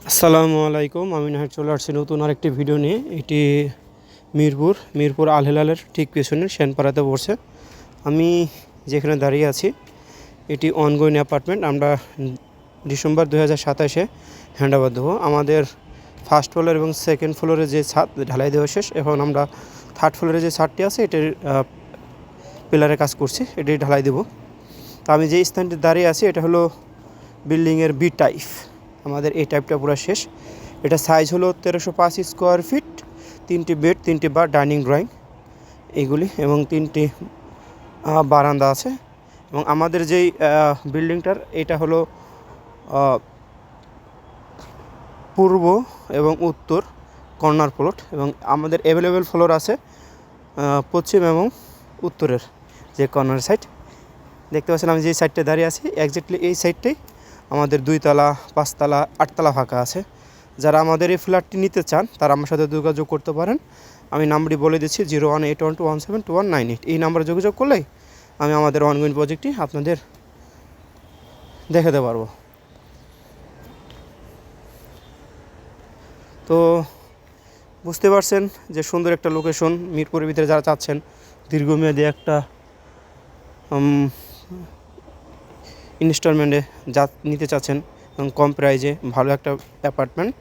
আসসালামু আলাইকুম। আমি নাহিদ চলে আসছি নতুন আরেকটি ভিডিও নিয়ে। এটি মিরপুর আল হেলালের ঠিক পেছনে সেনপাড়াতে পড়ছে। আমি যেখানে দাঁড়িয়ে আছি এটি অনগোয়িং অ্যাপার্টমেন্ট। আমরা ডিসেম্বর 2027-এ হ্যান্ডওভার দেবো। আমাদের ফার্স্ট ফ্লোর এবং সেকেন্ড ফ্লোরে যে ছাদ ঢালাই দেওয়া শেষ। এখন আমরা থার্ড ফ্লোরে যে ছাদটি আছে এটির পিলারের কাজ করছি, এটি ঢালাই দেবো। তো আমি যে স্থানটি দাঁড়িয়ে আছি এটা হলো বিল্ডিংয়ের বি টাইপ। আমাদের এই টাইপটা পুরো শেষ। এটা সাইজ হলো 1305 স্কোয়ার ফিট, 3টি বেড, 3টি বার, ডাইনিং ড্রয়িং এইগুলি, এবং 3টি বারান্দা আছে। এবং আমাদের যেই বিল্ডিংটার এটা হলো পূর্ব এবং উত্তর কর্নার প্লট, এবং আমাদের অ্যাভেলেবেল ফ্লোর আছে পশ্চিম এবং উত্তরের যে কর্নার সাইড দেখতে পাচ্ছেন। আমি যে সাইডটা দাঁড়িয়ে আছি একজ্যাক্টলি এই সাইডটাই আমাদের 2 তলা, 5 তলা, 8 তলা ফাঁকা আছে। যারা আমাদের এই ফ্ল্যাটটি নিতে চান তারা আমার সাথে যোগাযোগ করতে পারেন। আমি নাম্বারটি বলে দিচ্ছি 01812172198। এই নাম্বারে যোগাযোগ করলেই আমি আমাদের অনগোয়িং প্রজেক্টটি আপনাদের দেখাতে পারবো। তো বুঝতে পারছেন যে সুন্দর একটা লোকেশন মিরপুরের ভিতরে যারা চাচ্ছেন দীর্ঘমেয়াদী একটা ইনস্টলমেন্টে যা নিতে চাচ্ছেন এবং কম প্রাইজে ভালো একটা অ্যাপার্টমেন্ট,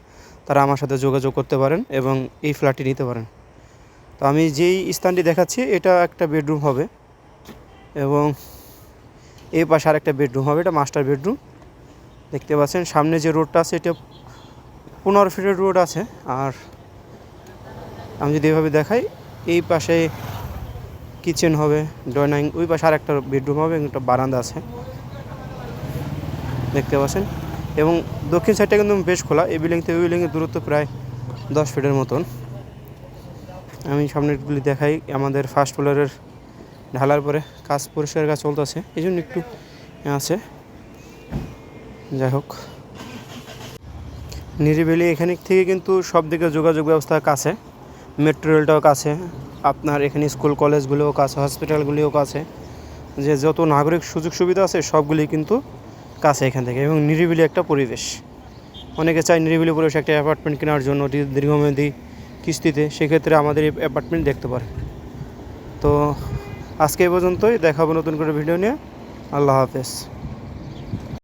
তারা আমার সাথে যোগাযোগ করতে পারেন এবং এই ফ্ল্যাটটি নিতে পারেন। তো আমি যেই স্থানটি দেখাচ্ছি এটা একটা বেডরুম হবে, এবং এই পাশে আর একটা বেডরুম হবে, এটা মাস্টার বেডরুম। দেখতে পাচ্ছেন সামনে যে রোডটা আছে এটা 15 ফিটের রোড আছে। আর আমি যদি এভাবে দেখাই এই পাশে কিচেন হবে, ডাইনিং, ওই পাশে আর একটা বেডরুম হবে এবং একটা বারান্দা আছে দেখতে পাচ্ছেন। এবং দক্ষিণ সাইডটা কিন্তু বেশ খোলা। এই বিল্ডিং থেকে ওই বিল্ডিংয়ের দূরত্ব প্রায় 10 ফিটের মতন। আমি সামনেরগুলি দেখাই। আমাদের ফার্স্ট ফ্লোরের ঢালার পরে কাজ পরিষ্কার কাজ চলতেছে, এই জন্য একটু আছে। যাই হোক, নিরিবিলি এখানে থেকে কিন্তু সব দিকে যোগাযোগ ব্যবস্থা কাছে, মেট্রো রেলটাও কাছে, আপনার এখানে স্কুল কলেজগুলোও কাছে, হসপিটালগুলিও কাছে, যে যত নাগরিক সুযোগ সুবিধা আছে সবগুলি কিন্তু কাছে এখান থেকে, এবং নিরিবিলি একটা পরিবেশ। অনেকে চায় নিরিবিলি পরিবেশ একটা অ্যাপার্টমেন্ট কেনার জন্য দীর্ঘমেয়াদী কিস্তিতে, সেক্ষেত্রে আমাদের এই অ্যাপার্টমেন্ট দেখতে পারে। তো আজকে এই পর্যন্তই, দেখাবো নতুন করে ভিডিও নিয়ে। আল্লাহ হাফেজ।